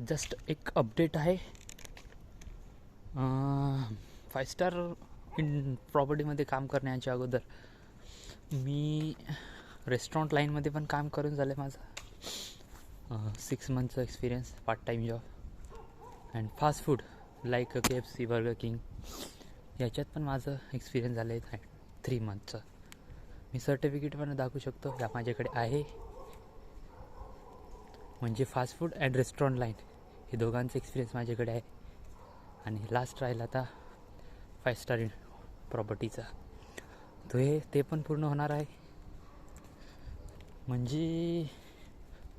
Just एक update आहे. 5 star in प्रॉपर्टीमध्ये काम करण्याच्या अगोदर मी रेस्टॉरंट लाईनमध्ये पण काम करून झालं आहे माझं. 6 मंथचा experience, part time job and fast food like KFC, Burger King याच्यात पण माझं एक्सपिरियन्स झालं आहे 3 मंथचं. मी सर्टिफिकेट पण दाखवू शकतो, या माझ्याकडे आहे. म्हणजे fast food and restaurant line हे दोघांचा एक्सपिरियन्स माझ्याकडे आहे. आणि लास्ट राहिला आता 5 स्टार इन प्रॉपर्टीचा, ते पण पूर्ण होणार आहे. म्हणजे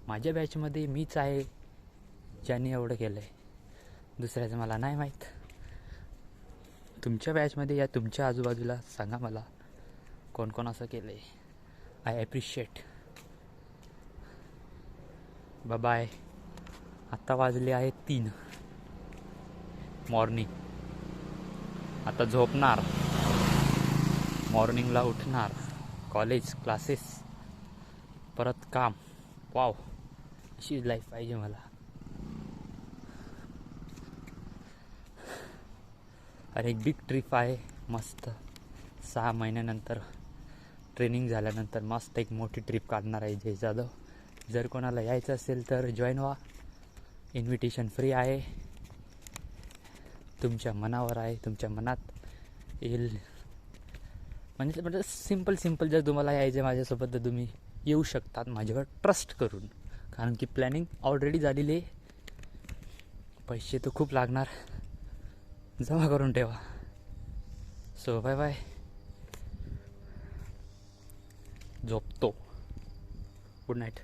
माझ्या बॅचमध्ये मीच आहे ज्याने एवढं केलं आहे, दुसऱ्याचं मला नाही माहीत. तुमच्या बॅचमध्ये या तुमच्या आजूबाजूला सांगा मला कोण कोण असं केलं आहे. I appreciate. बाय. आत्ता वाजले आहे 3 मॉर्निंग. आता झोपणार, मॉर्निंगला उठणार, कॉलेज, क्लासेस, परत काम. वाव, अशी लाईफ पाहिजे मला. अरे एक बिग ट्रिप आहे मस्त. 6 महिन्यानंतर ट्रेनिंग झाल्यानंतर मस्त एक मोठी ट्रिप काढणार आहे जय जाधव. जर कोणाला यायचं असेल तर जॉईन व्हा. इन्व्हिटेशन फ्री आहे. तुमच्या मनावर आहे, तुमच्या मनात येईल. म्हणजे सिम्पल जर तुम्हाला यायचं माझ्यासोबत तर तुम्ही येऊ शकतात माझ्यावर ट्रस्ट करून. कारण की प्लॅनिंग ऑलरेडी झालेली आहे. पैसे तर खूप लागणार, जमा करून ठेवा. So bye. झोपतो. Good night.